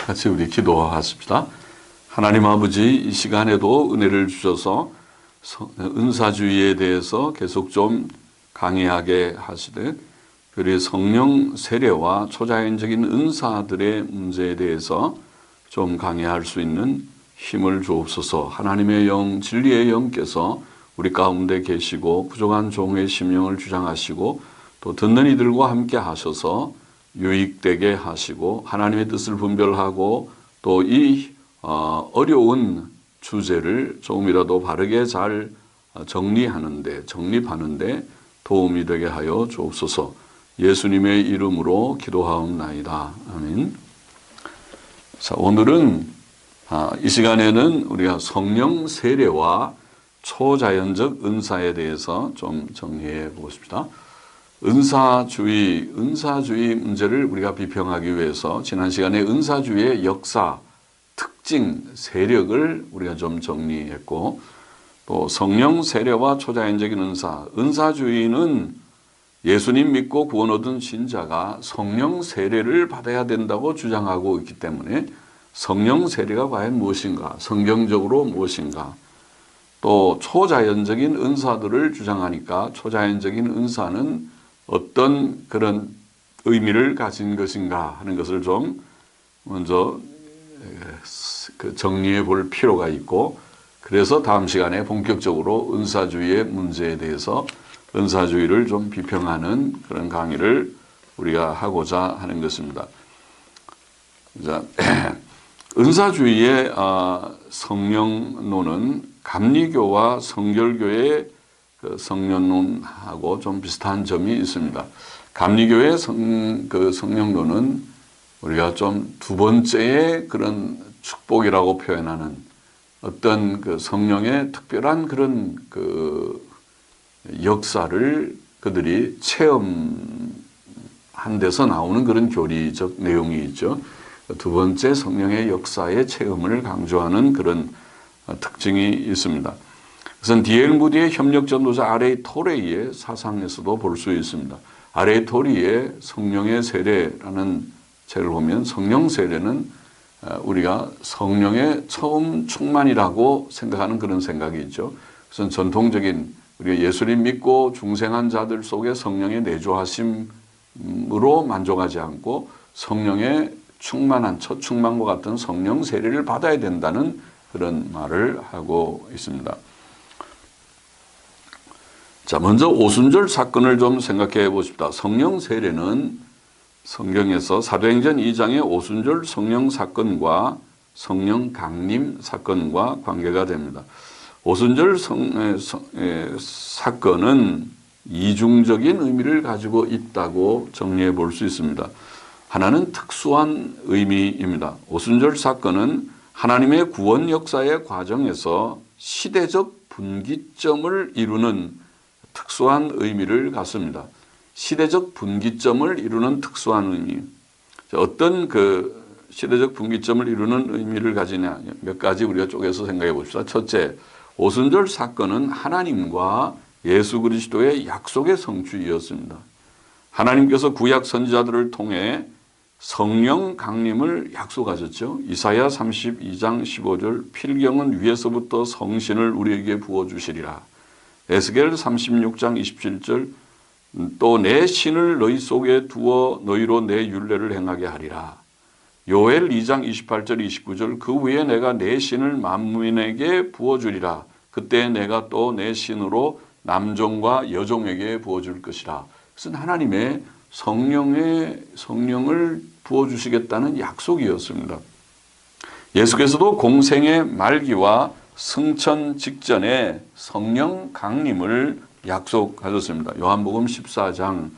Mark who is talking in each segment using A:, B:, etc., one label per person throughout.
A: 같이 우리 기도하십시다. 하나님 아버지, 이 시간에도 은혜를 주셔서 은사주의에 대해서 계속 좀 강의하게 하시되, 그리고 성령 세례와 초자연적인 은사들의 문제에 대해서 좀 강의할 수 있는 힘을 주옵소서. 하나님의 영, 진리의 영께서 우리 가운데 계시고 부족한 종의 심령을 주장하시고 또 듣는 이들과 함께 하셔서 유익되게 하시고 하나님의 뜻을 분별하고 또 이 어려운 주제를 조금이라도 바르게 잘 정립하는데 도움이 되게 하여 주옵소서. 예수님의 이름으로 기도하옵나이다. 아멘. 자, 오늘은 이 시간에는 우리가 성령 세례와 초자연적 은사에 대해서 좀 정리해 보겠습니다. 은사주의 문제를 우리가 비평하기 위해서 지난 시간에 은사주의의 역사, 특징, 세력을 우리가 좀 정리했고, 또 성령 세례와 초자연적인 은사주의는 예수님 믿고 구원 얻은 신자가 성령 세례를 받아야 된다고 주장하고 있기 때문에 성령 세례가 과연 무엇인가, 성경적으로 무엇인가, 또 초자연적인 은사들을 주장하니까 초자연적인 은사는 어떤 그런 의미를 가진 것인가 하는 것을 좀 먼저 정리해 볼 필요가 있고, 그래서 다음 시간에 본격적으로 은사주의의 문제에 대해서 은사주의를 좀 비평하는 그런 강의를 우리가 하고자 하는 것입니다. 자, 은사주의의 성령론은 감리교와 성결교의 성령론하고 좀 비슷한 점이 있습니다. 감리교의 성령론은 우리가 좀 두 번째의 그런 축복이라고 표현하는 어떤 그 성령의 특별한 그런 역사를 그들이 체험한 데서 나오는 그런 교리적 내용이 있죠. 두 번째 성령의 역사의 체험을 강조하는 그런 특징이 있습니다. 그것은 D.L. 무디의 협력 전도자 R.A. 토레이의 사상에서도 볼 수 있습니다. R.A. 토레이의 성령의 세례라는 책을 보면 성령 세례는 우리가 성령의 처음 충만이라고 생각하는 그런 생각이 있죠. 그것은 전통적인 우리가 예수님 믿고 중생한 자들 속에 성령의 내주하심으로 만족하지 않고 성령의 충만한 첫 충만과 같은 성령 세례를 받아야 된다는 그런 말을 하고 있습니다. 자, 먼저 오순절 사건을 좀 생각해 보십시다. 성령 세례는 성경에서 사도행전 2장의 오순절 성령 사건과 성령 강림 사건과 관계가 됩니다. 오순절 사건은 이중적인 의미를 가지고 있다고 정리해 볼 수 있습니다. 하나는 특수한 의미입니다. 오순절 사건은 하나님의 구원 역사의 과정에서 시대적 분기점을 이루는 특수한 의미를 갖습니다. 시대적 분기점을 이루는 특수한 의미. 어떤 그 시대적 분기점을 이루는 의미를 가지냐, 몇 가지 우리가 쪼개서 생각해 봅시다. 첫째, 오순절 사건은 하나님과 예수 그리스도의 약속의 성취이었습니다. 하나님께서 구약 선지자들을 통해 성령 강림을 약속하셨죠. 이사야 32장 15절, 필경은 위에서부터 성신을 우리에게 부어주시리라. 에스겔 36장 27절, 또 내 신을 너희 속에 두어 너희로 내 율례를 행하게 하리라. 요엘 2장 28절 29절, 그 후에 내가 내 신을 만민에게 부어주리라. 그때 내가 또 내 신으로 남종과 여종에게 부어줄 것이라. 그것은 하나님의 성령을 부어주시겠다는 약속이었습니다. 예수께서도 공생의 말기와 승천 직전에 성령 강림을 약속하셨습니다. 요한복음 14장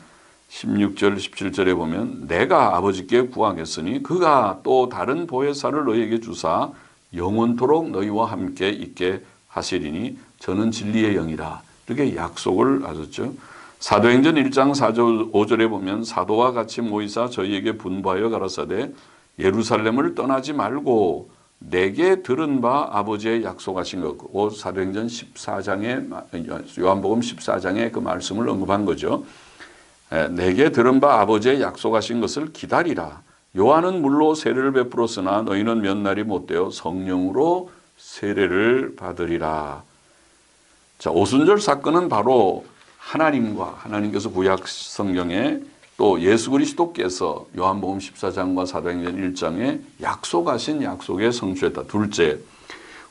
A: 16절 17절에 보면 내가 아버지께 구하겠으니 그가 또 다른 보혜사를 너희에게 주사 영원토록 너희와 함께 있게 하시리니 저는 진리의 영이라. 이렇게 약속을 하셨죠. 사도행전 1장 4절 5절에 보면 사도와 같이 모이사 저희에게 분부하여 가라사대 예루살렘을 떠나지 말고 내게 들은 바 아버지의 약속하신 것. 사도행전 14장에 요한복음 14장에 그 말씀을 언급한 거죠. 내게 들은 바 아버지의 약속하신 것을 기다리라. 요한은 물로 세례를 베풀었으나 너희는 몇 날이 못되어 성령으로 세례를 받으리라. 자, 오순절 사건은 바로 하나님께서 구약 성경에 또 예수 그리스도께서 요한복음 14장과 사도행전 1장에 약속하신 약속의 성취였다. 둘째,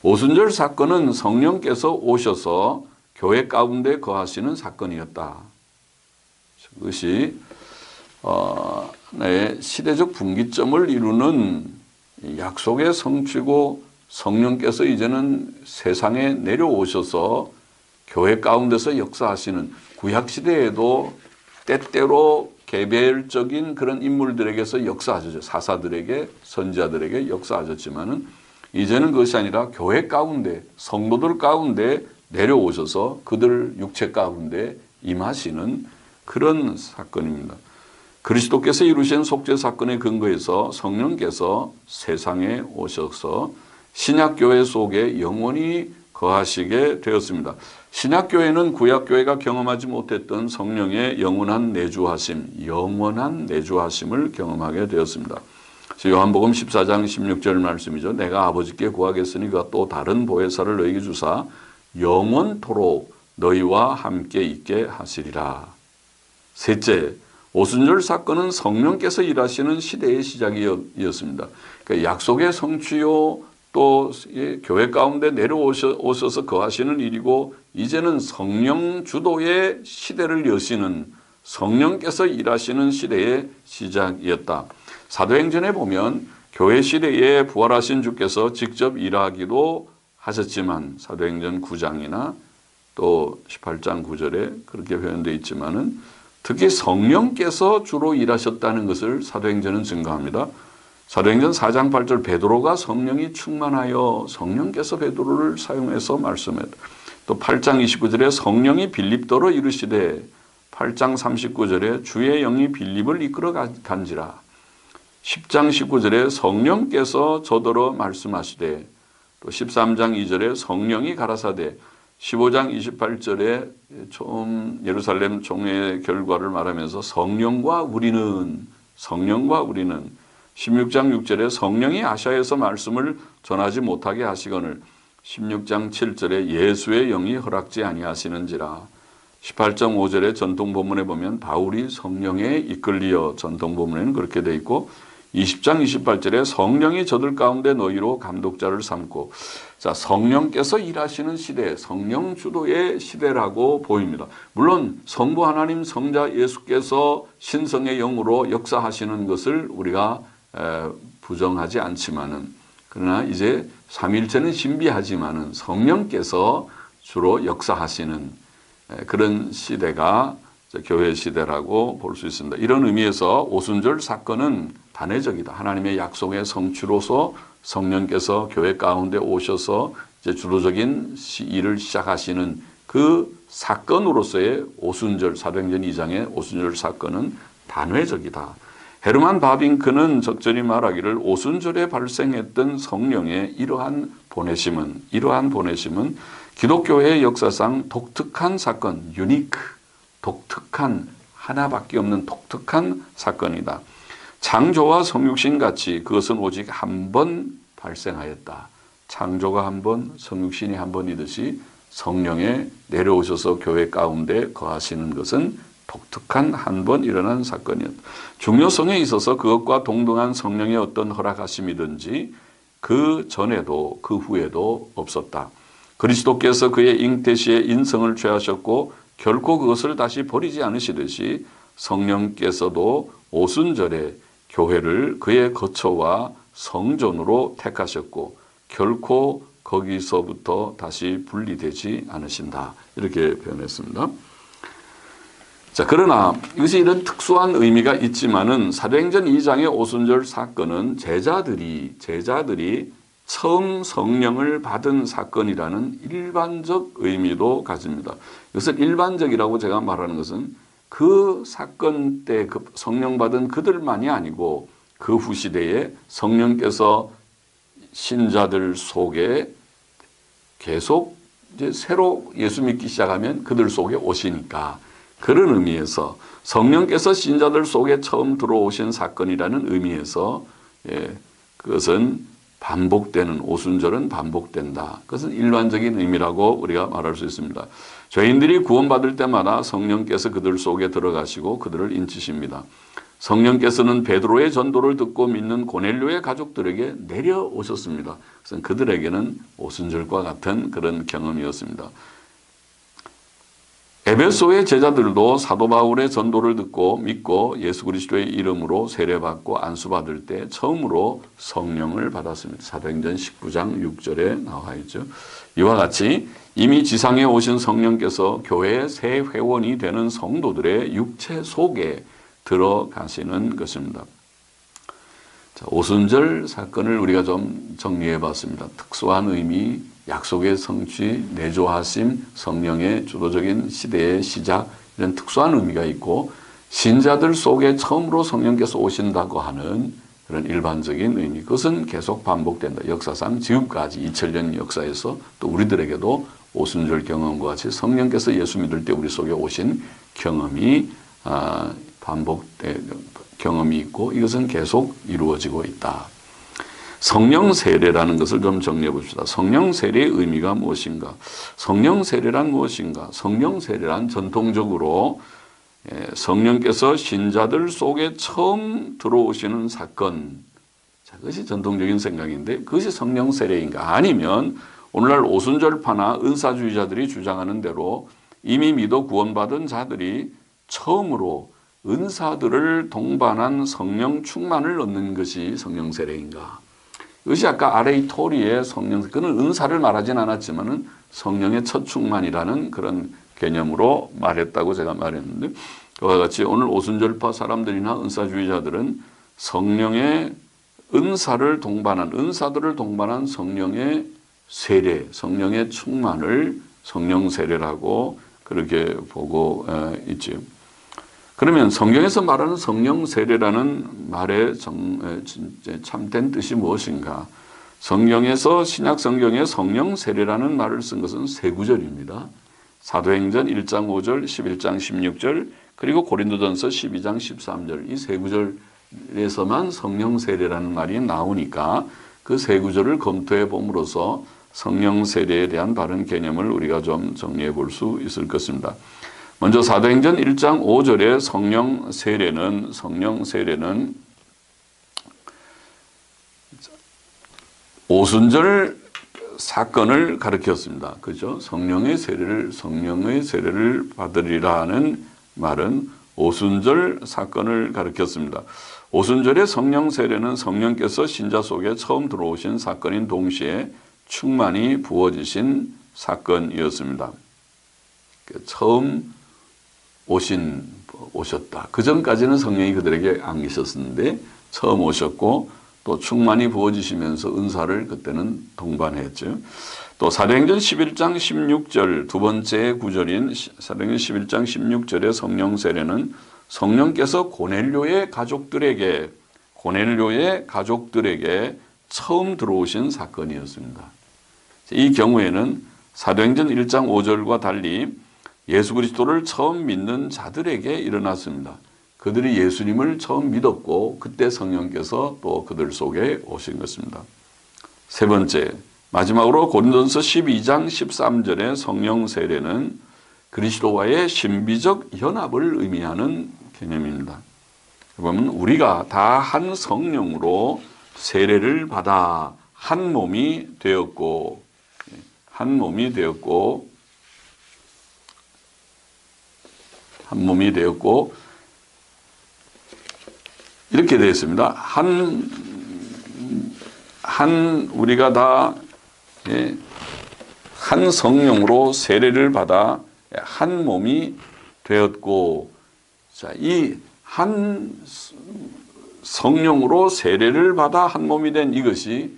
A: 오순절 사건은 성령께서 오셔서 교회 가운데 거하시는 사건이었다. 그것이 시대적 분기점을 이루는 약속의 성취고 성령께서 이제는 세상에 내려오셔서 교회 가운데서 역사하시는 구약시대에도 때때로 개별적인 그런 인물들에게서 역사하셨죠. 사사들에게, 선지자들에게 역사하셨지만은 이제는 그것이 아니라 교회 가운데, 성도들 가운데 내려오셔서 그들 육체 가운데 임하시는 그런 사건입니다. 그리스도께서 이루신 속죄 사건의 근거에서 성령께서 세상에 오셔서 신약교회 속에 영원히 거하시게 되었습니다. 신약교회는 구약교회가 경험하지 못했던 성령의 영원한 내주하심을 경험하게 되었습니다. 요한복음 14장 16절 말씀이죠. 내가 아버지께 구하겠으니 그가 또 다른 보혜사를 너희에게 주사 영원토록 너희와 함께 있게 하시리라. 셋째, 오순절 사건은 성령께서 일하시는 시대의 시작이었습니다. 그러니까 약속의 성취요, 또 교회 가운데 내려오셔서 거하시는 일이고 이제는 성령 주도의 시대를 여시는 성령께서 일하시는 시대의 시작이었다. 사도행전에 보면 교회 시대에 부활하신 주께서 직접 일하기도 하셨지만 사도행전 9장이나 또 18장 9절에 그렇게 표현되어 있지만은 특히 성령께서 주로 일하셨다는 것을 사도행전은 증거합니다. 사도행전 4장 8절 베드로가 성령이 충만하여 성령께서 베드로를 사용해서 말씀했다. 또 8장 29절에 성령이 빌립더로 이르시되 8장 39절에 주의 영이 빌립을 이끌어 간지라. 10장 19절에 성령께서 저더러 말씀하시되 또 13장 2절에 성령이 가라사대 15장 28절에 처음 예루살렘 총회의 결과를 말하면서 성령과 우리는 16장 6절에 성령이 아시아에서 말씀을 전하지 못하게 하시거늘 16장 7절에 예수의 영이 허락지 아니하시는지라. 18장 5절에 전통본문에 보면 바울이 성령에 이끌리어 전통본문에는 그렇게 돼 있고 20장 28절에 성령이 저들 가운데 너희로 감독자를 삼고, 자, 성령께서 일하시는 시대, 성령 주도의 시대라고 보입니다. 물론 성부 하나님 성자 예수께서 신성의 영으로 역사하시는 것을 우리가 부정하지 않지만은, 그러나 이제 삼위일체는 신비하지만은 성령께서 주로 역사하시는 그런 시대가 교회 시대라고 볼 수 있습니다. 이런 의미에서 오순절 사건은 단회적이다. 하나님의 약속의 성취로서 성령께서 교회 가운데 오셔서 이제 주도적인 일을 시작하시는 그 사건으로서의 오순절, 사도행전 2장의 오순절 사건은 단회적이다. 헤르만 바빙크는 적절히 말하기를 오순절에 발생했던 성령의 이러한 보내심은 기독교의 역사상 독특한 사건, 독특한, 하나밖에 없는 독특한 사건이다. 창조와 성육신 같이 그것은 오직 한 번 발생하였다. 창조가 한 번, 성육신이 한 번이듯이 성령에 내려오셔서 교회 가운데 거하시는 것은 독특한 한 번 일어난 사건이었다. 중요성에 있어서 그것과 동등한 성령의 어떤 허락하심이든지 그 전에도 그 후에도 없었다. 그리스도께서 그의 잉태시에 인성을 취하셨고 결코 그것을 다시 버리지 않으시듯이 성령께서도 오순절에 교회를 그의 거처와 성전으로 택하셨고 결코 거기서부터 다시 분리되지 않으신다. 이렇게 표현했습니다. 자, 그러나 이것이 이런 특수한 의미가 있지만은 사도행전 2장의 오순절 사건은 제자들이 처음 성령을 받은 사건이라는 일반적 의미도 가집니다. 이것을 일반적이라고 제가 말하는 것은 그 사건 때 그 성령 받은 그들만이 아니고 그 후 시대에 성령께서 신자들 속에 계속 이제 새로 예수 믿기 시작하면 그들 속에 오시니까 그런 의미에서 성령께서 신자들 속에 처음 들어오신 사건이라는 의미에서 그것은 반복되는, 오순절은 반복된다. 그것은 일반적인 의미라고 우리가 말할 수 있습니다. 죄인들이 구원받을 때마다 성령께서 그들 속에 들어가시고 그들을 인치십니다. 성령께서는 베드로의 전도를 듣고 믿는 고넬료의 가족들에게 내려오셨습니다. 그래서 그들에게는 오순절과 같은 그런 경험이었습니다. 에베소의 제자들도 사도 바울의 전도를 듣고 믿고 예수 그리스도의 이름으로 세례받고 안수받을 때 처음으로 성령을 받았습니다. 사도행전 19장 6절에 나와 있죠. 이와 같이 이미 지상에 오신 성령께서 교회의 새 회원이 되는 성도들의 육체 속에 들어가시는 것입니다. 자, 오순절 사건을 우리가 좀 정리해 봤습니다. 특수한 의미, 약속의 성취, 내조하심, 성령의 주도적인 시대의 시작, 이런 특수한 의미가 있고 신자들 속에 처음으로 성령께서 오신다고 하는 그런 일반적인 의미, 그것은 계속 반복된다. 역사상 지금까지 2000년 역사에서 또 우리들에게도 오순절 경험과 같이 성령께서 예수 믿을 때 우리 속에 오신 경험이 경험이 있고 이것은 계속 이루어지고 있다. 성령 세례라는 것을 좀 정리해 봅시다. 성령 세례의 의미가 무엇인가? 성령 세례란 무엇인가? 성령 세례란 전통적으로 성령께서 신자들 속에 처음 들어오시는 사건, 자, 그것이 전통적인 생각인데 그것이 성령 세례인가? 아니면 오늘날 오순절파나 은사주의자들이 주장하는 대로 이미 믿어 구원받은 자들이 처음으로 은사들을 동반한 성령 충만을 얻는 것이 성령 세례인가? 이것이 아까 아레이토리의 성령, 그는 은사를 말하진 않았지만은 성령의 첫 충만이라는 그런 개념으로 말했다고 제가 말했는데, 그와 같이 오늘 오순절파 사람들이나 은사주의자들은 성령의 은사를 동반한, 은사들을 동반한 성령의 세례, 성령의 충만을 성령 세례라고 그렇게 보고 있죠. 그러면 성경에서 말하는 성령 세례라는 말의 참된 뜻이 무엇인가? 성경에서 신약 성경에 성령 세례라는 말을 쓴 것은 세 구절입니다. 사도행전 1장 5절, 11장 16절, 그리고 고린도전서 12장 13절, 이 세 구절에서만 성령 세례라는 말이 나오니까 그 세 구절을 검토해 봄으로써 성령 세례에 대한 바른 개념을 우리가 좀 정리해 볼 수 있을 것입니다. 먼저 사도행전 1장 5절의 성령 세례는 오순절 사건을 가리켰습니다. 그죠? 성령의 세례를 받으리라는 말은 오순절 사건을 가리켰습니다. 오순절의 성령 세례는 성령께서 신자 속에 처음 들어오신 사건인 동시에 충만히 부어지신 사건이었습니다. 처음 오셨다. 그 전까지는 성령이 그들에게 안 계셨는데 처음 오셨고 또 충만히 부어지시면서 은사를 그때는 동반했죠. 또 사도행전 11장 16절 두 번째 구절인 사도행전 11장 16절의 성령 세례는 성령께서 고넬료의 가족들에게 처음 들어오신 사건이었습니다. 이 경우에는 사도행전 1장 5절과 달리 예수 그리스도를 처음 믿는 자들에게 일어났습니다. 그들이 예수님을 처음 믿었고 그때 성령께서 또 그들 속에 오신 것입니다. 세 번째, 마지막으로 고린도전서 12장 13절의 성령 세례는 그리스도와의 신비적 연합을 의미하는 개념입니다. 보면 우리가 다 한 성령으로 세례를 받아 한 몸이 되었고 이렇게 되어 있습니다. 우리가 다 한 성령으로 세례를 받아 한 몸이 되었고, 자, 이 한 성령으로 세례를 받아 한 몸이 된 이것이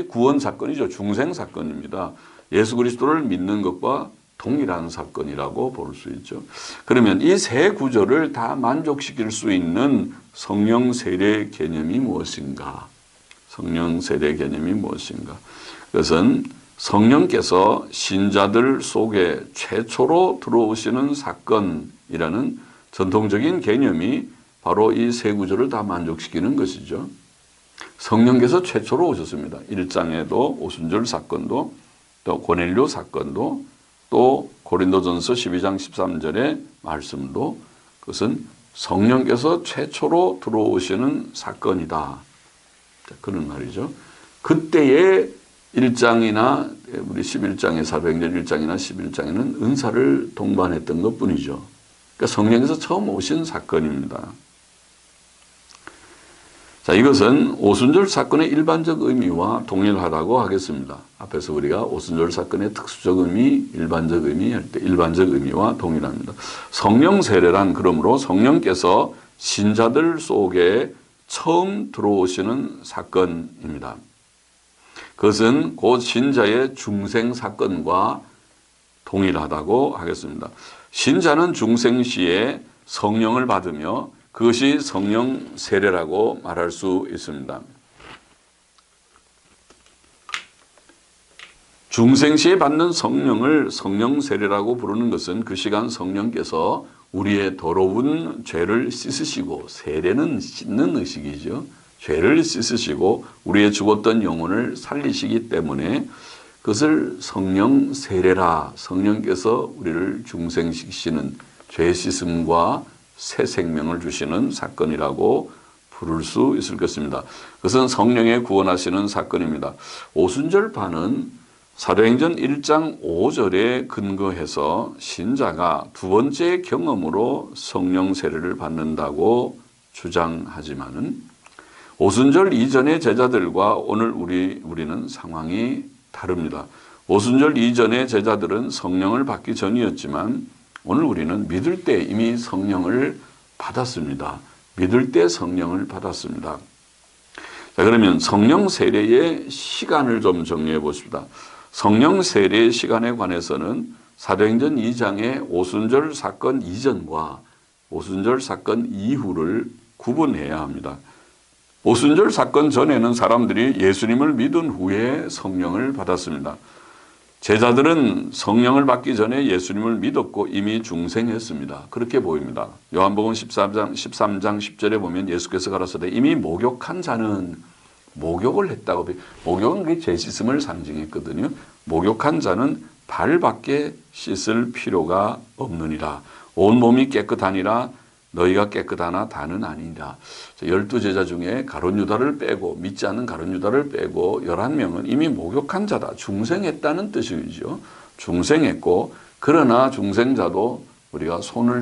A: 구원 사건이죠. 중생 사건입니다. 예수 그리스도를 믿는 것과 동일한 사건이라고 볼 수 있죠. 그러면 이 세 구절을 다 만족시킬 수 있는 성령 세례 개념이 무엇인가? 성령 세례 개념이 무엇인가? 그것은 성령께서 신자들 속에 최초로 들어오시는 사건이라는 전통적인 개념이 바로 이 세 구절을 다 만족시키는 것이죠. 성령께서 최초로 오셨습니다. 1장에도 오순절 사건도 또 고넬료 사건도 또 고린도전서 12장 13절의 말씀도 그것은 성령께서 최초로 들어오시는 사건이다. 그런 말이죠. 그때의 1장이나 우리 11장의 사도행전 1장이나 11장에는 은사를 동반했던 것뿐이죠. 그러니까 성령께서 처음 오신 사건입니다. 자, 이것은 오순절 사건의 일반적 의미와 동일하다고 하겠습니다. 앞에서 우리가 오순절 사건의 특수적 의미, 일반적 의미 할 때 일반적 의미와 동일합니다. 성령 세례란 그러므로 성령께서 신자들 속에 처음 들어오시는 사건입니다. 그것은 곧 신자의 중생 사건과 동일하다고 하겠습니다. 신자는 중생 시에 성령을 받으며 그것이 성령 세례라고 말할 수 있습니다. 중생 시에 받는 성령을 성령 세례라고 부르는 것은 그 시간 성령께서 우리의 더러운 죄를 씻으시고, 세례는 씻는 의식이죠. 죄를 씻으시고 우리의 죽었던 영혼을 살리시기 때문에 그것을 성령 세례라, 성령께서 우리를 중생시키시는 죄 씻음과 새 생명을 주시는 사건이라고 부를 수 있을 것입니다. 그것은 성령의 구원하시는 사건입니다. 오순절파는 사도행전 1장 5절에 근거해서 신자가 두 번째 경험으로 성령 세례를 받는다고 주장하지만은 오순절 이전의 제자들과 오늘 우리는 상황이 다릅니다. 오순절 이전의 제자들은 성령을 받기 전이었지만 오늘 우리는 믿을 때 이미 성령을 받았습니다. 믿을 때 성령을 받았습니다. 자, 그러면 성령 세례의 시간을 좀 정리해 보십시다. 성령 세례의 시간에 관해서는 사도행전 2장의 오순절 사건 이전과 오순절 사건 이후를 구분해야 합니다. 오순절 사건 전에는 사람들이 예수님을 믿은 후에 성령을 받았습니다. 제자들은 성령을 받기 전에 예수님을 믿었고 이미 중생했습니다. 그렇게 보입니다. 요한복음 13장 10절에 보면 예수께서 가라사대 이미 목욕한 자는, 목욕을 했다고, 목욕은 그 죄 씻음을 상징했거든요. 목욕한 자는 발밖에 씻을 필요가 없느니라. 온몸이 깨끗하니라. 너희가 깨끗하나 다는 아니라. 12제자 중에 가룟 유다를 빼고, 믿지 않는 가룟 유다를 빼고 11명은 이미 목욕한 자다. 중생했다는 뜻이죠. 중생했고, 그러나 중생자도 우리가 손,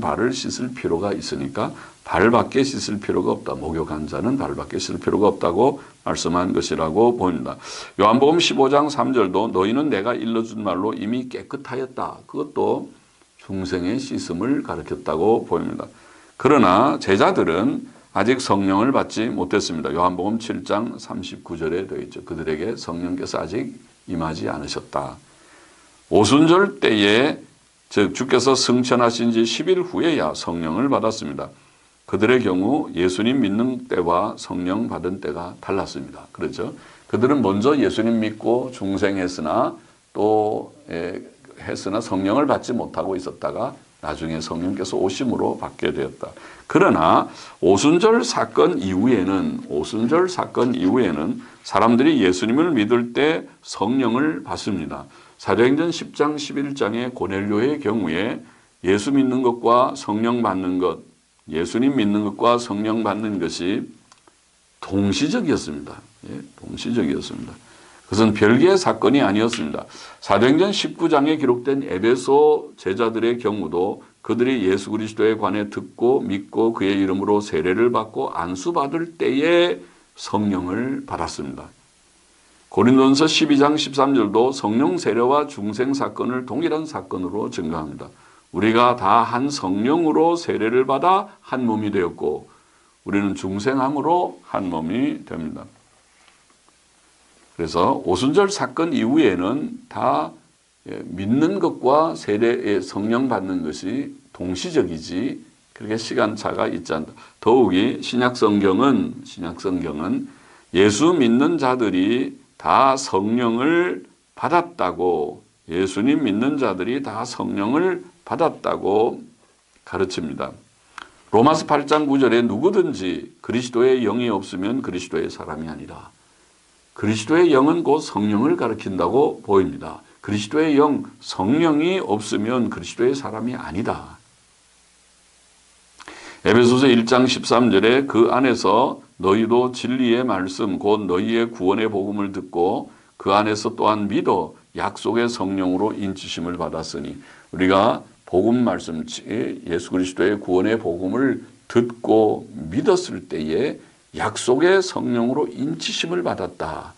A: 발을 씻을 필요가 있으니까 발밖에 씻을 필요가 없다. 목욕한 자는 발밖에 씻을 필요가 없다고 말씀한 것이라고 보입니다. 요한복음 15장 3절도 너희는 내가 일러준 말로 이미 깨끗하였다. 그것도 중생의 씻음을 가르쳤다고 보입니다. 그러나 제자들은 아직 성령을 받지 못했습니다. 요한복음 7장 39절에 되어 있죠. 그들에게 성령께서 아직 임하지 않으셨다. 오순절 때에 즉 주께서 승천하신 지 10일 후에야 성령을 받았습니다. 그들의 경우 예수님 믿는 때와 성령 받은 때가 달랐습니다. 그렇죠? 그들은 먼저 예수님 믿고 중생했으나 성령을 받지 못하고 있었다가 나중에 성령께서 오심으로 받게 되었다. 그러나 오순절 사건 이후에는 사람들이 예수님을 믿을 때 성령을 받습니다. 사도행전 10장 11장의 고넬료의 경우에 예수 믿는 것과 성령 받는 것, 예수님 믿는 것과 성령 받는 것이 동시적이었습니다. 동시적이었습니다. 그것은 별개의 사건이 아니었습니다. 사도행전 19장에 기록된 에베소 제자들의 경우도 그들이 예수 그리스도에 관해 듣고 믿고 그의 이름으로 세례를 받고 안수받을 때에 성령을 받았습니다. 고린도전서 12장 13절도 성령 세례와 중생 사건을 동일한 사건으로 증거합니다. 우리가 다 한 성령으로 세례를 받아 한 몸이 되었고 우리는 중생함으로 한 몸이 됩니다. 그래서 오순절 사건 이후에는 다 믿는 것과 세례의 성령 받는 것이 동시적이지 그렇게 시간차가 있지 않다. 더욱이 신약 성경은 예수 믿는 자들이 다 성령을 받았다고, 예수님 믿는 자들이 다 성령을 받았다고 가르칩니다. 로마서 8장 9절에 누구든지 그리스도의 영이 없으면 그리스도의 사람이 아니라, 그리스도의 영은 곧 성령을 가리킨다고 보입니다. 그리스도의 영, 성령이 없으면 그리스도의 사람이 아니다. 에베소서 1장 13절에 그 안에서 너희도 진리의 말씀 곧 너희의 구원의 복음을 듣고 그 안에서 또한 믿어 약속의 성령으로 인치심을 받았으니, 우리가 복음 말씀, 예수 그리스도의 구원의 복음을 듣고 믿었을 때에 약속의 성령으로 인치심을 받았다.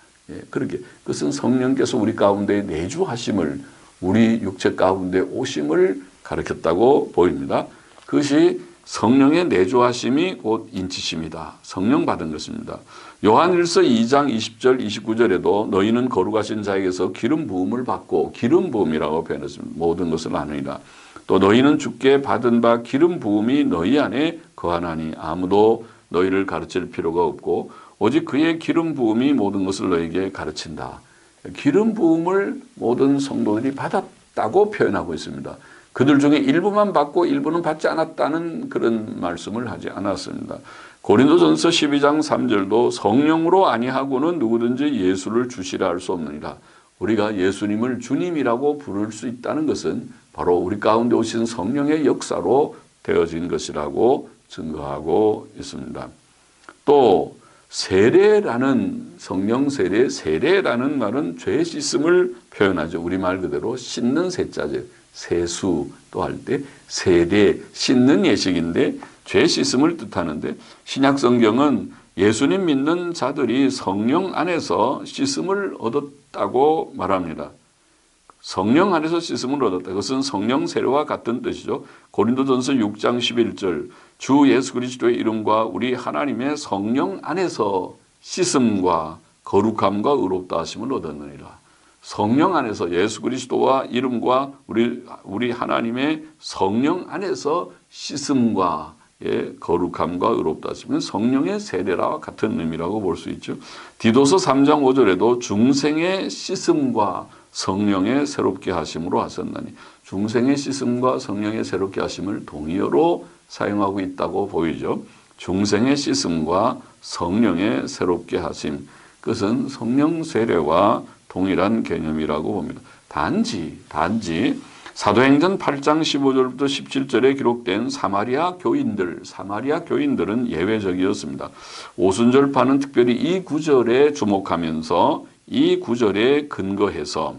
A: 그렇게 그것은 성령께서 우리 가운데 내주하심을, 우리 육체 가운데 오심을 가르쳤다고 보입니다. 그것이 성령의 내주하심이 곧 인치심이다. 성령 받은 것입니다. 요한일서 2장 20절 29절에도 너희는 거룩하신 자에게서 기름 부음을 받고, 기름 부음이라고 표현했습니다. 모든 것을 나누니라. 또 너희는 주께 받은 바 기름 부음이 너희 안에 거하나니 아무도 너희를 가르칠 필요가 없고 오직 그의 기름 부음이 모든 것을 너희에게 가르친다. 기름 부음을 모든 성도들이 받았다고 표현하고 있습니다. 그들 중에 일부만 받고 일부는 받지 않았다는 그런 말씀을 하지 않았습니다. 고린도전서 12장 3절도 성령으로 아니하고는 누구든지 예수를 주시라 할 수 없느니라. 우리가 예수님을 주님이라고 부를 수 있다는 것은 바로 우리 가운데 오신 성령의 역사로 되어진 것이라고 증거하고 있습니다. 또 세례라는, 성령 세례, 세례라는 말은 죄 씻음을 표현하죠. 우리말 그대로 씻는 세자죠. 세수 또 할 때 세례, 씻는 예식인데 죄 씻음을 뜻하는데, 신약 성경은 예수님 믿는 자들이 성령 안에서 씻음을 얻었다고 말합니다. 성령 안에서 씻음을 얻었다. 그것은 성령 세례와 같은 뜻이죠. 고린도전서 6장 11절 주 예수 그리스도의 이름과 우리 하나님의 성령 안에서 씻음과 거룩함과 의롭다 하심을 얻었느니라. 성령 안에서 예수 그리스도와 이름과 우리 하나님의 성령 안에서 씻음과 거룩함과 의롭다 하시면 성령의 세례와 같은 의미라고 볼 수 있죠. 디도서 3장 5절에도 중생의 씻음과 성령의 새롭게 하심으로 하셨나니, 중생의 씻음과 성령의 새롭게 하심을 동의어로 사용하고 있다고 보이죠. 중생의 씻음과 성령의 새롭게 하심, 그것은 성령 세례와 동일한 개념이라고 봅니다. 단지 사도행전 8장 15절부터 17절에 기록된 사마리아 교인들은 예외적이었습니다. 오순절파는 특별히 이 구절에 주목하면서 이 구절에 근거해서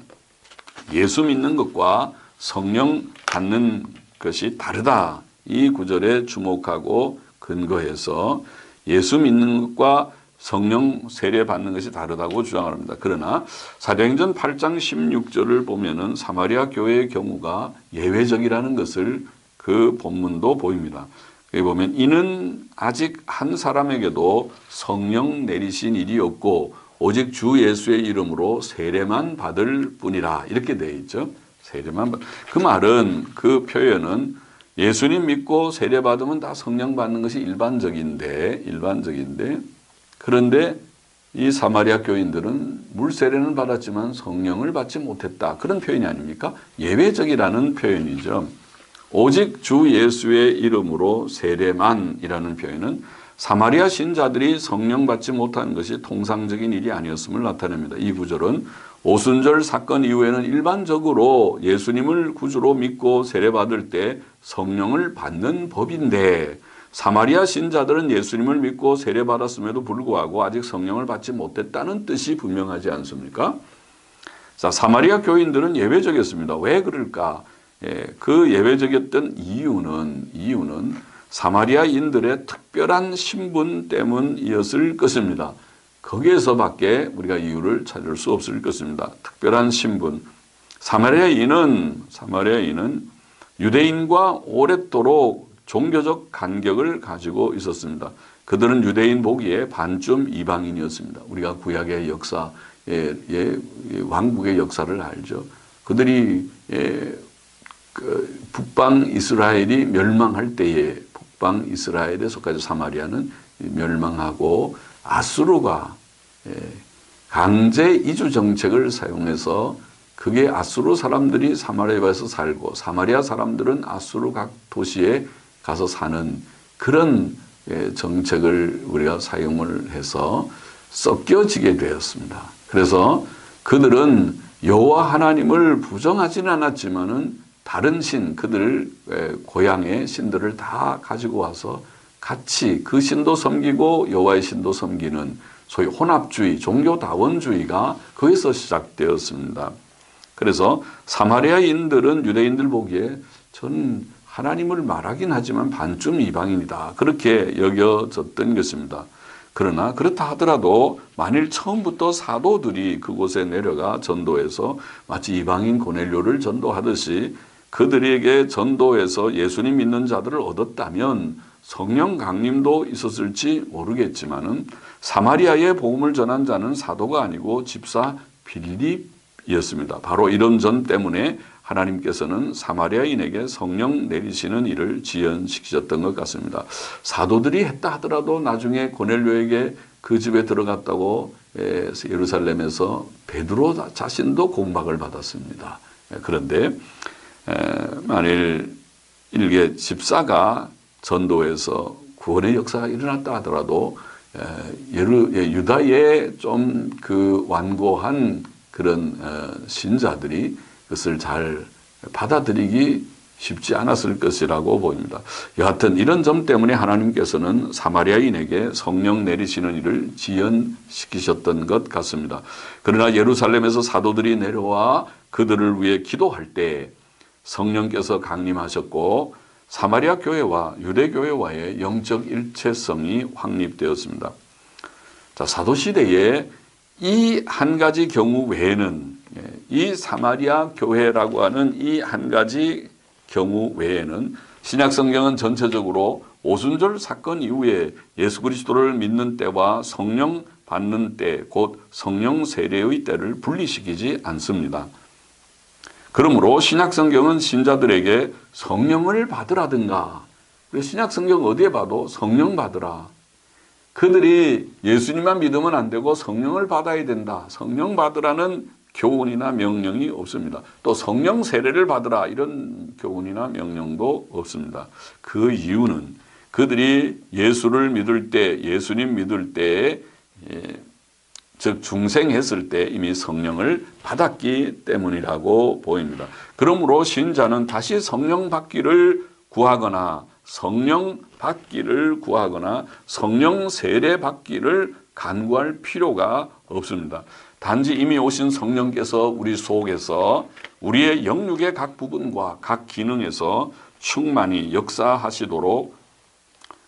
A: 예수 믿는 것과 성령 받는 것이 다르다. 이 구절에 주목하고 근거해서 예수 믿는 것과 성령 세례 받는 것이 다르다고 주장을 합니다. 그러나 사도행전 8장 16절을 보면은 사마리아 교회의 경우가 예외적이라는 것을 그 본문도 보입니다. 여기 보면 이는 아직 한 사람에게도 성령 내리신 일이 없고 오직 주 예수의 이름으로 세례만 받을 뿐이라, 이렇게 되어 있죠. 세례만 그 말은, 그 표현은 예수님 믿고 세례 받으면 다 성령 받는 것이 일반적인데 그런데 이 사마리아 교인들은 물 세례는 받았지만 성령을 받지 못했다. 그런 표현이 아닙니까? 예외적이라는 표현이죠. 오직 주 예수의 이름으로 세례만이라는 표현은 사마리아 신자들이 성령 받지 못하는 것이 통상적인 일이 아니었음을 나타냅니다. 이 구절은 오순절 사건 이후에는 일반적으로 예수님을 구주로 믿고 세례받을 때 성령을 받는 법인데, 사마리아 신자들은 예수님을 믿고 세례받았음에도 불구하고 아직 성령을 받지 못했다는 뜻이 분명하지 않습니까? 자, 사마리아 교인들은 예외적이었습니다. 왜 그럴까? 그 예외적이었던 이유는 사마리아인들의 특별한 신분 때문이었을 것입니다. 거기에서밖에 우리가 이유를 찾을 수 없을 것입니다. 특별한 신분. 사마리아인은 유대인과 오랫도록 종교적 간격을 가지고 있었습니다. 그들은 유대인 보기에 반쯤 이방인이었습니다. 우리가 구약의 역사, 왕국의 역사를 알죠. 그들이 북방 이스라엘이 멸망할 때에, 북방 이스라엘에 속하여 사마리아는 멸망하고 아수르가 강제 이주 정책을 사용해서 그게 아수르 사람들이 사마리아에서 살고 사마리아 사람들은 아수르 각 도시에 가서 사는 그런 정책을 우리가 사용을 해서 섞여지게 되었습니다. 그래서 그들은 여호와 하나님을 부정하지는 않았지만은 다른 신, 그들 고향의 신들을 다 가지고 와서 같이 그 신도 섬기고 여호와의 신도 섬기는 소위 혼합주의, 종교다원주의가 거기서 시작되었습니다. 그래서 사마리아인들은 유대인들 보기에 저는 하나님을 말하긴 하지만 반쯤 이방인이다, 그렇게 여겨졌던 것입니다. 그러나 그렇다 하더라도 만일 처음부터 사도들이 그곳에 내려가 전도해서 마치 이방인 고넬료를 전도하듯이 그들에게 전도해서 예수님 믿는 자들을 얻었다면 성령 강림도 있었을지 모르겠지만은 사마리아에 복음을 전한 자는 사도가 아니고 집사 빌립이었습니다. 바로 이런 전 때문에 하나님께서는 사마리아인에게 성령 내리시는 일을 지연시키셨던 것 같습니다. 사도들이 했다 하더라도 나중에 고넬료에게 그 집에 들어갔다고 예루살렘에서 베드로 자신도 공박을 받았습니다. 그런데 만일 일개 집사가 전도해서 구원의 역사가 일어났다 하더라도 유다의 좀 그 완고한 그런 신자들이 그것을 잘 받아들이기 쉽지 않았을 것이라고 보입니다. 여하튼 이런 점 때문에 하나님께서는 사마리아인에게 성령 내리시는 일을 지연시키셨던 것 같습니다. 그러나 예루살렘에서 사도들이 내려와 그들을 위해 기도할 때 성령께서 강림하셨고 사마리아 교회와 유대 교회와의 영적 일체성이 확립되었습니다. 자, 사도 시대에 이 한 가지 경우 외에는, 이 사마리아 교회라고 하는 이 한 가지 경우 외에는 신약 성경은 전체적으로 오순절 사건 이후에 예수 그리스도를 믿는 때와 성령 받는 때, 곧 성령 세례의 때를 분리시키지 않습니다. 그러므로 신약 성경은 신자들에게 성령을 받으라든가, 신약 성경 어디에 봐도 성령 받으라, 그들이 예수님만 믿으면 안 되고 성령을 받아야 된다, 성령 받으라는 교훈이나 명령이 없습니다. 또 성령 세례를 받으라 이런 교훈이나 명령도 없습니다. 그 이유는 그들이 예수를 믿을 때, 예수님 믿을 때에 즉 중생했을 때 이미 성령을 받았기 때문이라고 보입니다. 그러므로 신자는 다시 성령 받기를 구하거나 성령 받기를 구하거나 성령 세례 받기를 간구할 필요가 없습니다. 단지 이미 오신 성령께서 우리 속에서 우리의 영육의 각 부분과 각 기능에서 충만히 역사하시도록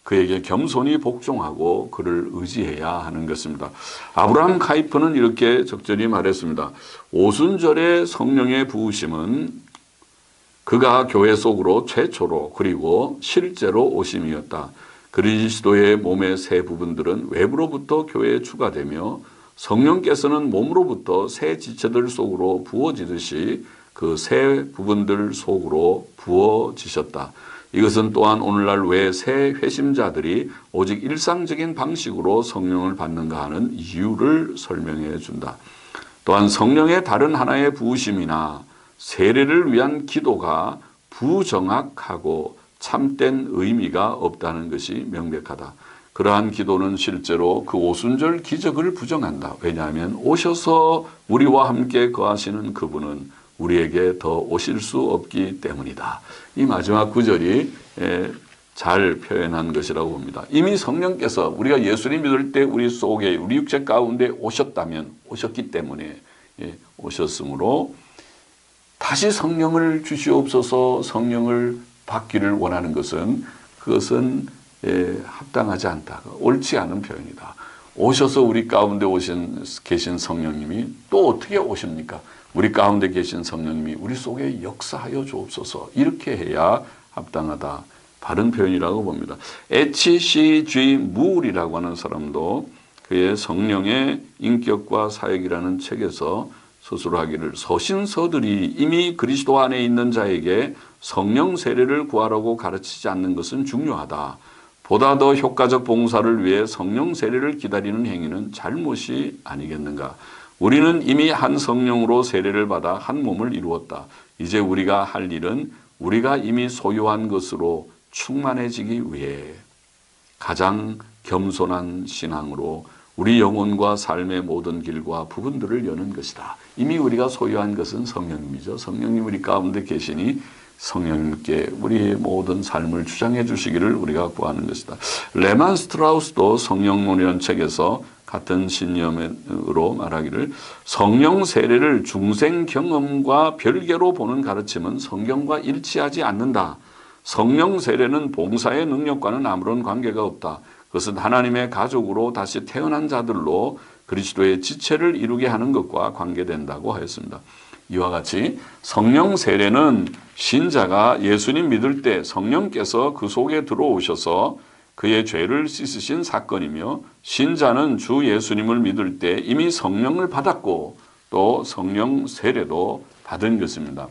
A: 그에게 겸손히 복종하고 그를 의지해야 하는 것입니다. 아브라함 카이퍼는 이렇게 적절히 말했습니다. 오순절의 성령의 부으심은 그가 교회 속으로 최초로 그리고 실제로 오심이었다. 그리스도의 몸의 새 부분들은 외부로부터 교회에 추가되며 성령께서는 몸으로부터 새 지체들 속으로 부어지듯이 그 새 부분들 속으로 부어지셨다. 이것은 또한 오늘날 왜 새 회심자들이 오직 일상적인 방식으로 성령을 받는가 하는 이유를 설명해 준다. 또한 성령의 다른 하나의 부으심이나 세례를 위한 기도가 부정확하고 참된 의미가 없다는 것이 명백하다. 그러한 기도는 실제로 그 오순절 기적을 부정한다. 왜냐하면 오셔서 우리와 함께 거하시는 그분은 우리에게 더 오실 수 없기 때문이다. 이 마지막 구절이 잘 표현한 것이라고 봅니다. 이미 성령께서 우리가 예수님 믿을 때 우리 속에 우리 육체 가운데 오셨다면 오셨기 때문에 오셨으므로 다시 성령을 주시옵소서 성령을 받기를 원하는 것은 그것은 합당하지 않다. 옳지 않은 표현이다. 오셔서 우리 가운데 계신 성령님이 또 어떻게 오십니까? 우리 가운데 계신 성령님이 우리 속에 역사하여 주옵소서. 이렇게 해야 합당하다. 바른 표현이라고 봅니다. H.C.G. 무울이라고 하는 사람도 그의 성령의 인격과 사역이라는 책에서 스스로 하기를 서신서들이 이미 그리스도 안에 있는 자에게 성령 세례를 구하라고 가르치지 않는 것은 중요하다. 보다 더 효과적 봉사를 위해 성령 세례를 기다리는 행위는 잘못이 아니겠는가? 우리는 이미 한 성령으로 세례를 받아 한 몸을 이루었다. 이제 우리가 할 일은 우리가 이미 소유한 것으로 충만해지기 위해 가장 겸손한 신앙으로 우리 영혼과 삶의 모든 길과 부분들을 여는 것이다. 이미 우리가 소유한 것은 성령님이죠. 성령님 우리 가운데 계시니 성령님께 우리의 모든 삶을 주장해 주시기를 우리가 구하는 것이다. 레만 스트라우스도 성령론이라는 책에서 같은 신념으로 말하기를 성령 세례를 중생 경험과 별개로 보는 가르침은 성경과 일치하지 않는다. 성령 세례는 봉사의 능력과는 아무런 관계가 없다. 그것은 하나님의 가족으로 다시 태어난 자들로 그리스도의 지체를 이루게 하는 것과 관계된다고 하였습니다. 이와 같이 성령 세례는 신자가 예수님 믿을 때 성령께서 그 속에 들어오셔서 그의 죄를 씻으신 사건이며 신자는 주 예수님을 믿을 때 이미 성령을 받았고 또 성령 세례도 받은 것입니다.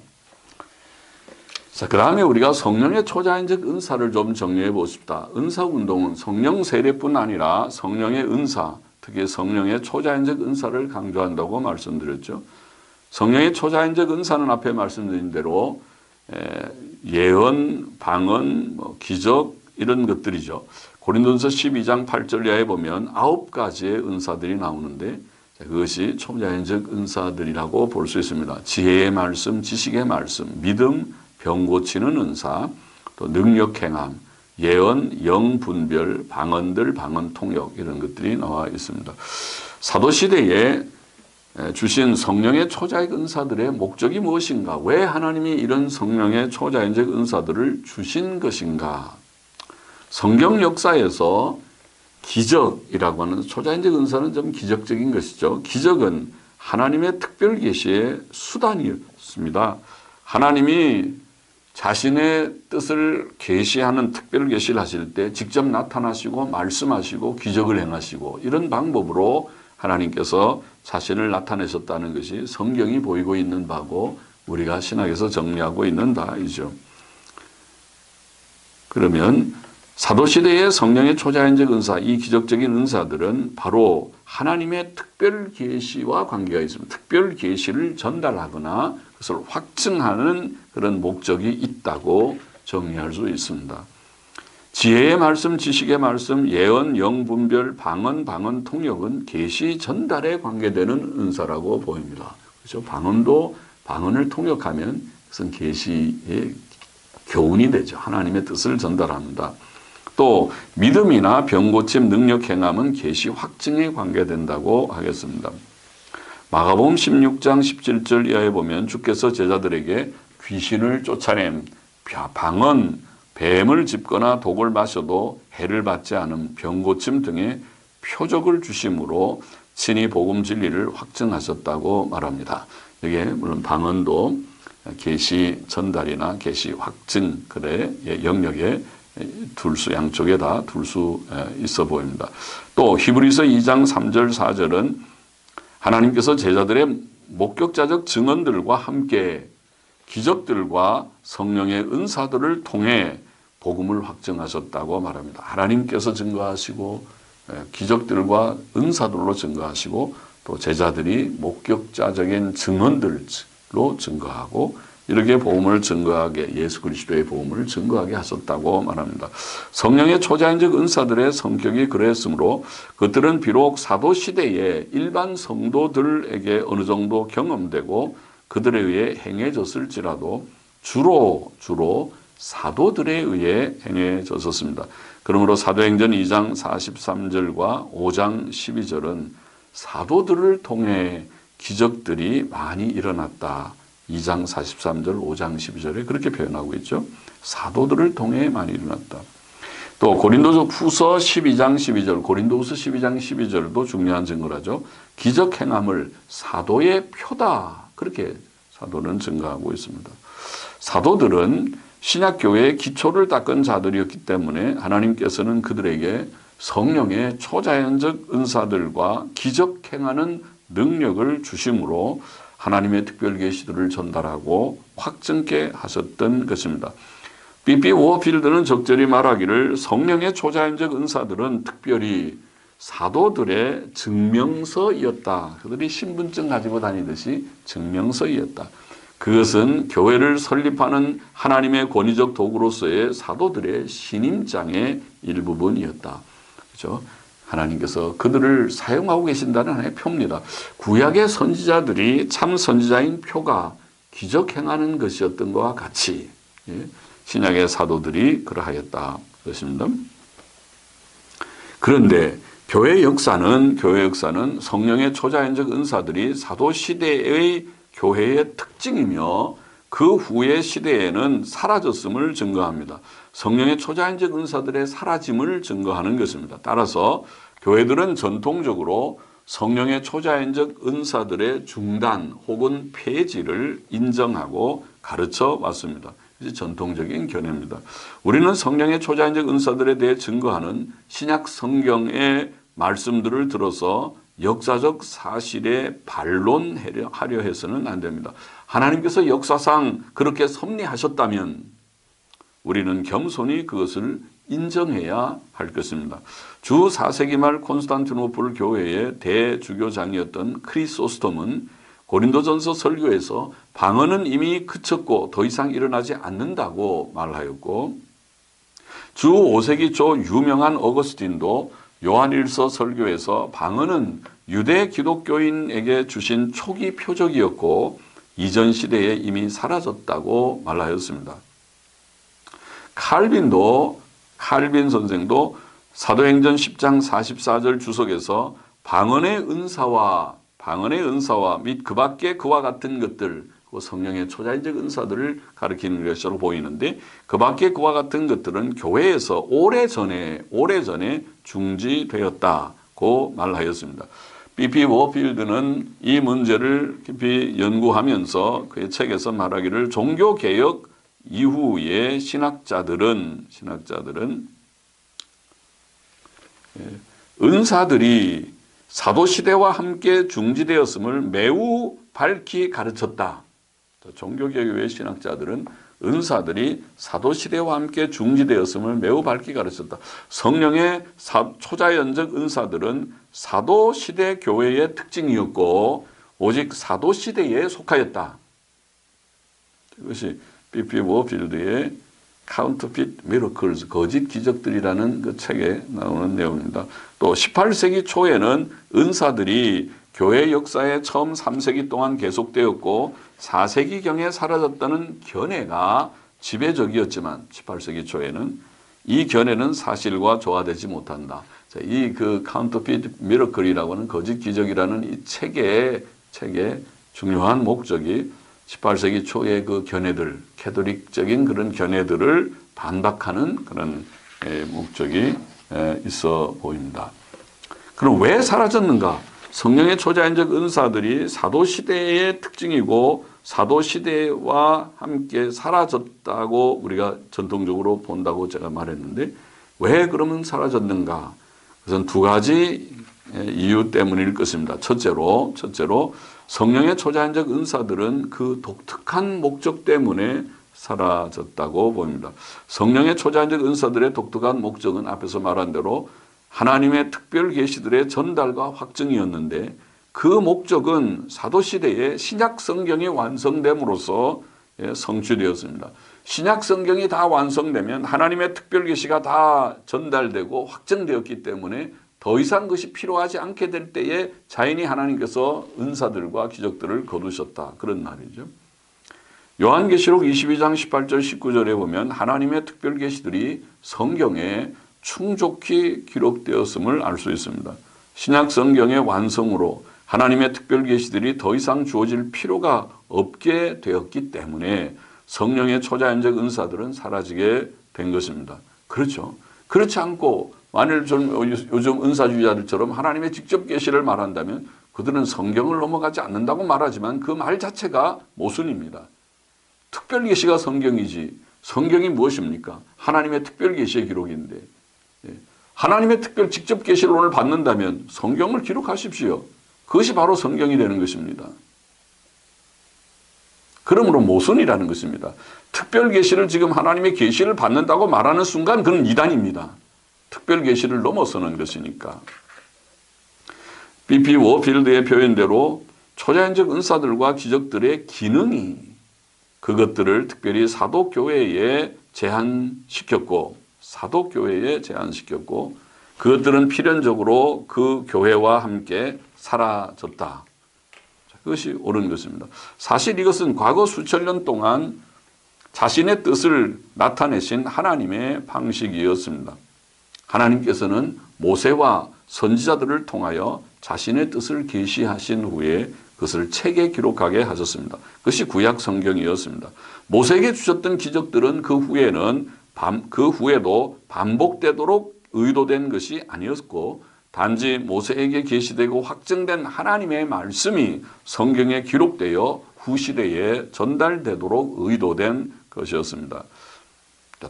A: 자, 그 다음에 우리가 성령의 초자연적 은사를 좀 정리해 보십시다. 은사 운동은 성령 세례뿐 아니라 성령의 은사, 특히 성령의 초자연적 은사를 강조한다고 말씀드렸죠. 성령의 초자연적 은사는 앞에 말씀드린 대로 예언, 방언, 기적 이런 것들이죠. 고린도전서 12장 8절 이하에 보면 9가지의 은사들이 나오는데 그것이 초자연적 은사들이라고 볼 수 있습니다. 지혜의 말씀, 지식의 말씀, 믿음, 병 고치는 은사, 또 능력 행함, 예언, 영 분별, 방언들, 방언 통역 이런 것들이 나와 있습니다. 사도시대에 주신 성령의 초자적 은사들의 목적이 무엇인가? 왜 하나님이 이런 성령의 초자연적 은사들을 주신 것인가? 성경 역사에서 기적이라고 하는 초자연적 은사는 좀 기적적인 것이죠. 기적은 하나님의 특별 계시의 수단이었습니다. 하나님이 자신의 뜻을 계시하는 특별 계시를 하실 때 직접 나타나시고 말씀하시고 기적을 행하시고 이런 방법으로 하나님께서 자신을 나타내셨다는 것이 성경이 보이고 있는 바고 우리가 신학에서 정리하고 있는 바이죠. 그러면 사도시대의 성령의 초자연적 은사, 이 기적적인 은사들은 바로 하나님의 특별 계시와 관계가 있습니다. 특별 계시를 전달하거나 그것을 확증하는 그런 목적이 있다고 정리할 수 있습니다. 지혜의 말씀, 지식의 말씀, 예언, 영분별, 방언, 방언 통역은 계시 전달에 관계되는 은사라고 보입니다. 그렇죠? 방언을 통역하면 그것은 계시의 교훈이 되죠. 하나님의 뜻을 전달합니다. 또 믿음이나 병고침, 능력 행함은 계시 확증에 관계된다고 하겠습니다. 마가복음 16장 17절 이하에 보면 주께서 제자들에게 귀신을 쫓아냄, 방언, 뱀을 짚거나 독을 마셔도 해를 받지 않음, 병고침 등의 표적을 주심으로 친히 복음 진리를 확증하셨다고 말합니다. 이게 물론 방언도 계시 전달이나 계시 확증 그의 영역에 양쪽에 다 둘 수 있어 보입니다. 또 히브리서 2장 3절 4절은 하나님께서 제자들의 목격자적 증언들과 함께 기적들과 성령의 은사들을 통해 복음을 확증하셨다고 말합니다. 하나님께서 증거하시고 기적들과 은사들로 증거하시고 또 제자들이 목격자적인 증언들로 증거하고 이렇게 복음을 증거하게 예수 그리스도의 복음을 증거하게 하셨다고 말합니다. 성령의 초자연적 은사들의 성격이 그랬으므로 그들은 비록 사도 시대에 일반 성도들에게 어느 정도 경험되고 그들에 의해 행해졌을지라도 주로 사도들에 의해 행해졌었습니다. 그러므로 사도행전 2장 43절과 5장 12절은 사도들을 통해 기적들이 많이 일어났다. 2장 43절, 5장 12절에 그렇게 표현하고 있죠. 사도들을 통해 많이 일어났다. 또 고린도서 후서 12장 12절, 고린도후서 12장 12절도 중요한 증거라죠. 기적 행함을 사도의 표다. 그렇게 사도는 증거하고 있습니다. 사도들은 신약교회의 기초를 닦은 자들이었기 때문에 하나님께서는 그들에게 성령의 초자연적 은사들과 기적 행하는 능력을 주심으로 하나님의 특별 계시들을 전달하고 확증케 하셨던 것입니다. B.B. 워필드는 적절히 말하기를 성령의 초자연적 은사들은 특별히 사도들의 증명서이었다. 그들이 신분증 가지고 다니듯이 증명서이었다. 그것은 교회를 설립하는 하나님의 권위적 도구로서의 사도들의 신임장의 일부분이었다. 그렇죠? 하나님께서 그들을 사용하고 계신다는 하나의 표입니다. 구약의 선지자들이 참 선지자인 표가 기적 행하는 것이었던 것과 같이 신약의 사도들이 그러하였다. 그렇습니다. 그런데 교회 역사는 성령의 초자연적 은사들이 사도 시대의 교회의 특징이며 그 후의 시대에는 사라졌음을 증거합니다. 성령의 초자연적 은사들의 사라짐을 증거하는 것입니다. 따라서 교회들은 전통적으로 성령의 초자연적 은사들의 중단 혹은 폐지를 인정하고 가르쳐 왔습니다. 이제 전통적인 견해입니다. 우리는 성령의 초자연적 은사들에 대해 증거하는 신약 성경의 말씀들을 들어서 역사적 사실에 반론하려 해서는 안 됩니다. 하나님께서 역사상 그렇게 섭리하셨다면 우리는 겸손히 그것을 인정해야 할 것입니다. 주 4세기 말 콘스탄티노플 교회의 대주교장이었던 크리소스톰은 고린도전서 설교에서 방언은 이미 그쳤고 더 이상 일어나지 않는다고 말하였고, 주 5세기 초 유명한 어거스틴도 요한일서 설교에서 방언은 유대 기독교인에게 주신 초기 표적이었고 이전 시대에 이미 사라졌다고 말하였습니다. 칼빈 선생도 사도행전 10장 44절 주석에서 방언의 은사와 및 그 밖에 그와 같은 것들, 성령의 초자연적 은사들을 가리키는 것으로 보이는데, 그 밖에 그와 같은 것들은 교회에서 오래전에 중지되었다고 말하였습니다. B.B. 워필드는 이 문제를 깊이 연구하면서 그의 책에서 말하기를 종교개혁 이후의 신학자들은 은사들이 사도시대와 함께 중지되었음을 매우 밝히 가르쳤다. 종교개혁의 신학자들은 은사들이 사도시대와 함께 중지되었음을 매우 밝히 가르쳤다. 성령의 초자연적 은사들은 사도시대 교회의 특징이었고 오직 사도시대에 속하였다. 이것이 B.B. 워필드의 Counterfeit Miracles, 거짓 기적들이라는 그 책에 나오는 내용입니다. 또 18세기 초에는 은사들이 교회 역사의 처음 3세기 동안 계속되었고 4세기경에 사라졌다는 견해가 지배적이었지만 18세기 초에는 이 견해는 사실과 조화되지 못한다. 이 그 Counterfeit Miracle이라고 하는 거짓 기적이라는 이 책의 중요한 목적이 18세기 초의 그 견해들, 캐톨릭적인 그런 견해들을 반박하는 그런 목적이 있어 보입니다. 그럼 왜 사라졌는가? 성령의 초자연적 은사들이 사도시대의 특징이고 사도시대와 함께 사라졌다고 우리가 전통적으로 본다고 제가 말했는데 왜 그러면 사라졌는가? 그것은 두 가지 이유 때문일 것입니다. 첫째로 성령의 초자연적 은사들은 그 독특한 목적 때문에 사라졌다고 봅니다. 성령의 초자연적 은사들의 독특한 목적은 앞에서 말한 대로 하나님의 특별 계시들의 전달과 확증이었는데 그 목적은 사도시대의 신약 성경이 완성됨으로써 성취되었습니다. 신약 성경이 다 완성되면 하나님의 특별 계시가 다 전달되고 확정되었기 때문에 더 이상 그것이 필요하지 않게 될 때에 자연히 하나님께서 은사들과 기적들을 거두셨다. 그런 말이죠. 요한계시록 22장 18절 19절에 보면 하나님의 특별 계시들이 성경에 충족히 기록되었음을 알 수 있습니다. 신약 성경의 완성으로 하나님의 특별 계시들이 더 이상 주어질 필요가 없게 되었기 때문에 성령의 초자연적 은사들은 사라지게 된 것입니다. 그렇죠. 그렇지 않고 만일 요즘 은사주의자들처럼 하나님의 직접 계시를 말한다면 그들은 성경을 넘어가지 않는다고 말하지만 그 말 자체가 모순입니다. 특별 계시가 성경이지 성경이 무엇입니까? 하나님의 특별 계시의 기록인데 하나님의 특별 직접 계시를 오늘 받는다면 성경을 기록하십시오. 그것이 바로 성경이 되는 것입니다. 그러므로 모순이라는 것입니다. 특별 계시를 지금 하나님의 계시를 받는다고 말하는 순간 그는 이단입니다. 특별 계시를 넘어서는 것이니까. B.P. 워필드의 표현대로 초자연적 은사들과 기적들의 기능이 그것들을 특별히 사도교회에 제한시켰고 그것들은 필연적으로 그 교회와 함께 사라졌다. 그것이 옳은 것입니다. 사실 이것은 과거 수천 년 동안 자신의 뜻을 나타내신 하나님의 방식이었습니다. 하나님께서는 모세와 선지자들을 통하여 자신의 뜻을 계시하신 후에 그것을 책에 기록하게 하셨습니다. 그것이 구약 성경이었습니다. 모세에게 주셨던 기적들은 그 후에도 반복되도록 의도된 것이 아니었고 단지 모세에게 계시되고 확증된 하나님의 말씀이 성경에 기록되어 후시대에 전달되도록 의도된 것이었습니다.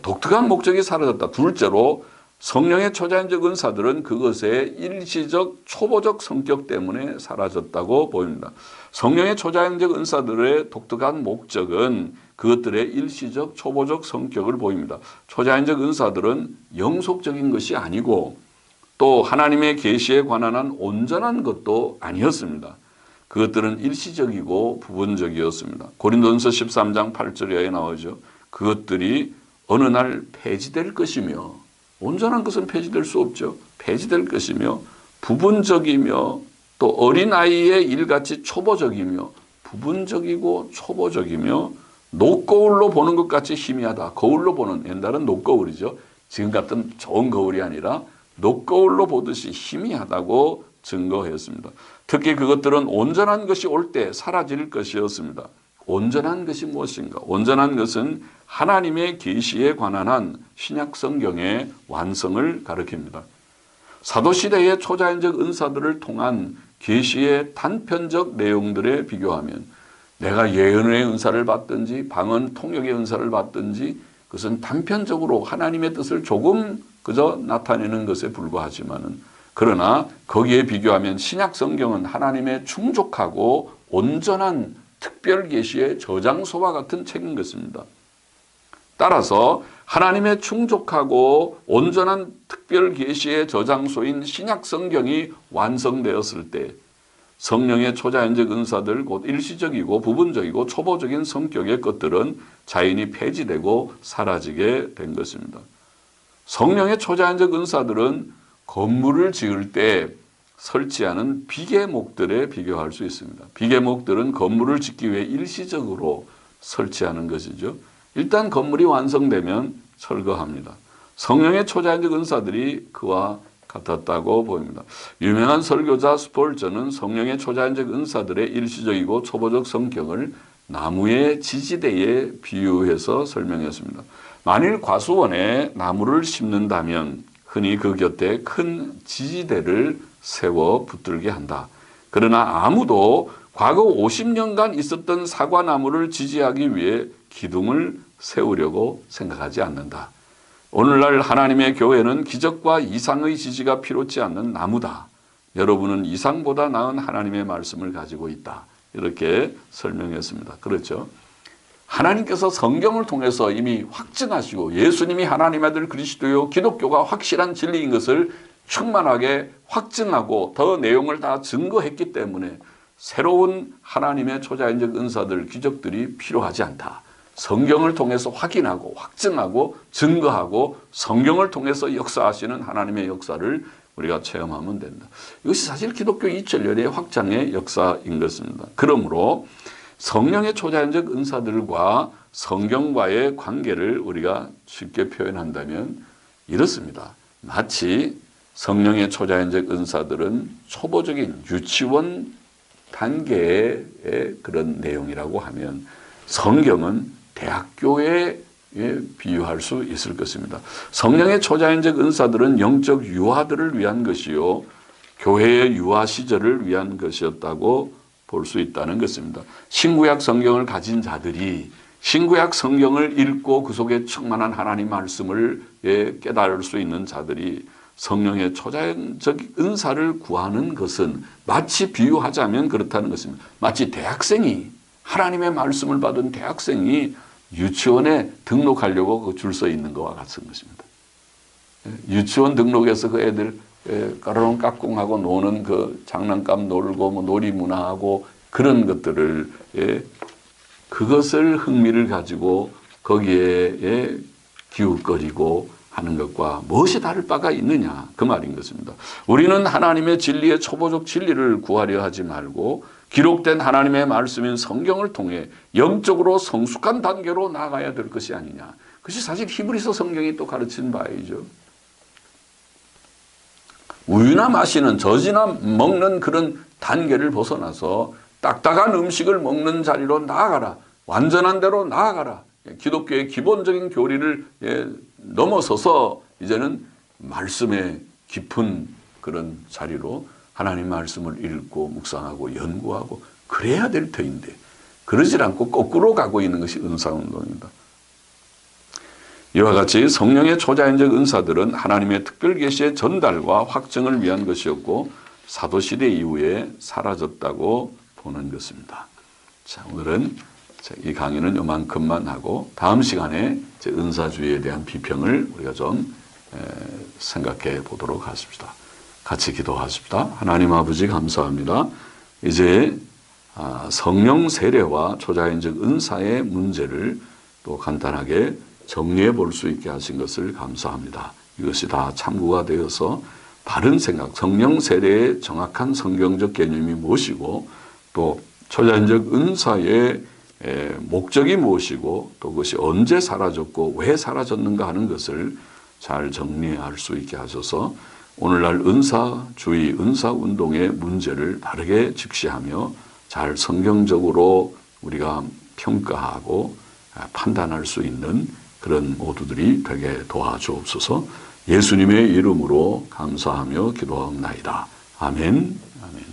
A: 독특한 목적이 사라졌다. 둘째로 성령의 초자연적 은사들은 그것의 일시적 초보적 성격 때문에 사라졌다고 보입니다. 성령의 초자연적 은사들의 독특한 목적은 그것들의 일시적 초보적 성격을 보입니다. 초자연적 은사들은 영속적인 것이 아니고 또 하나님의 계시에 관한 한 온전한 것도 아니었습니다. 그것들은 일시적이고 부분적이었습니다. 고린도전서 13장 8절에 나오죠. 그것들이 어느 날 폐지될 것이며 온전한 것은 폐지될 수 없죠. 폐지될 것이며 부분적이며 또 어린아이의 일같이 초보적이며 부분적이고 초보적이며 녹거울로 보는 것 같이 희미하다. 거울로 보는 옛날은 녹거울이죠. 지금 같은 좋은 거울이 아니라 녹거울로 보듯이 희미하다고 증거했습니다. 특히 그것들은 온전한 것이 올 때 사라질 것이었습니다. 온전한 것이 무엇인가? 온전한 것은 하나님의 계시에 관한 한 신약 성경의 완성을 가리킵니다. 사도시대의 초자연적 은사들을 통한 계시의 단편적 내용들에 비교하면 내가 예언의 은사를 받든지 방언 통역의 은사를 받든지 그것은 단편적으로 하나님의 뜻을 조금 그저 나타내는 것에 불과하지만은 그러나 거기에 비교하면 신약 성경은 하나님의 충족하고 온전한 특별 계시의 저장소와 같은 책인 것입니다. 따라서 하나님의 충족하고 온전한 특별 계시의 저장소인 신약 성경이 완성되었을 때 성령의 초자연적 은사들 곧 일시적이고 부분적이고 초보적인 성격의 것들은 자연히 폐지되고 사라지게 된 것입니다. 성령의 초자연적 은사들은 건물을 지을 때 설치하는 비계목들에 비교할 수 있습니다. 비계목들은 건물을 짓기 위해 일시적으로 설치하는 것이죠. 일단 건물이 완성되면 철거합니다. 성령의 초자연적 은사들이 그와 같았다고 보입니다. 유명한 설교자 스폴전은 성령의 초자연적 은사들의 일시적이고 초보적 성격을 나무의 지지대에 비유해서 설명했습니다. 만일 과수원에 나무를 심는다면 흔히 그 곁에 큰 지지대를 세워 붙들게 한다. 그러나 아무도 과거 50년간 있었던 사과나무를 지지하기 위해 기둥을 세우려고 생각하지 않는다. 오늘날 하나님의 교회는 기적과 이상의 지지가 필요치 않는 나무다. 여러분은 이상보다 나은 하나님의 말씀을 가지고 있다. 이렇게 설명했습니다. 그렇죠? 하나님께서 성경을 통해서 이미 확증하시고 예수님이 하나님의 아들 그리스도요 기독교가 확실한 진리인 것을 충만하게 확증하고 더 내용을 다 증거했기 때문에 새로운 하나님의 초자연적 은사들, 기적들이 필요하지 않다. 성경을 통해서 확인하고 확증하고 증거하고 성경을 통해서 역사하시는 하나님의 역사를 우리가 체험하면 된다. 이것이 사실 기독교 2000년의 확장의 역사인 것입니다. 그러므로 성령의 초자연적 은사들과 성경과의 관계를 우리가 쉽게 표현한다면 이렇습니다. 마치 성령의 초자연적 은사들은 초보적인 유치원 단계의 그런 내용이라고 하면 성경은 대학교에 비유할 수 있을 것입니다. 성령의 초자연적 은사들은 영적 유아들을 위한 것이요 교회의 유아 시절을 위한 것이었다고 볼 수 있다는 것입니다. 신구약 성경을 가진 자들이 신구약 성경을 읽고 그 속에 충만한 하나님 말씀을 깨달을 수 있는 자들이 성령의 초자연적 은사를 구하는 것은 마치 비유하자면 그렇다는 것입니다. 마치 대학생이 하나님의 말씀을 받은 대학생이 유치원에 등록하려고 줄 서 있는 것과 같은 것입니다. 유치원 등록해서 그 애들 까르렁 까꿍하고 노는 그 장난감 놀고 뭐 놀이문화하고 그런 것들을 그것을 흥미를 가지고 거기에 기웃거리고 하는 것과 무엇이 다를 바가 있느냐 그 말인 것입니다. 우리는 하나님의 진리의 초보적 진리를 구하려 하지 말고 기록된 하나님의 말씀인 성경을 통해 영적으로 성숙한 단계로 나아가야 될 것이 아니냐. 그것이 사실 히브리서 성경이 또 가르치는 바이죠. 우유나 마시는 젖이나 먹는 그런 단계를 벗어나서 딱딱한 음식을 먹는 자리로 나아가라. 완전한 대로 나아가라. 기독교의 기본적인 교리를 넘어서서 이제는 말씀의 깊은 그런 자리로 하나님 말씀을 읽고 묵상하고 연구하고 그래야 될 터인데 그러질 않고 거꾸로 가고 있는 것이 은사운동입니다. 이와 같이 성령의 초자연적 은사들은 하나님의 특별 계시의 전달과 확증을 위한 것이었고 사도시대 이후에 사라졌다고 보는 것입니다. 자, 오늘은 이 강의는 요만큼만 하고 다음 시간에 은사주의에 대한 비평을 우리가 좀 생각해 보도록 하십시다. 같이 기도하십시다. 하나님 아버지 감사합니다. 이제 성령 세례와 초자연적 은사의 문제를 또 간단하게 정리해 볼 수 있게 하신 것을 감사합니다. 이것이 다 참고가 되어서 바른 생각, 성령 세례의 정확한 성경적 개념이 무엇이고 또 초자연적 은사의 목적이 무엇이고 또 그것이 언제 사라졌고 왜 사라졌는가 하는 것을 잘 정리할 수 있게 하셔서 오늘날 은사주의, 은사운동의 문제를 바르게 직시하며 잘 성경적으로 우리가 평가하고 판단할 수 있는 그런 모두들이 되게 도와주옵소서. 예수님의 이름으로 감사하며 기도하옵나이다. 아멘. 아멘.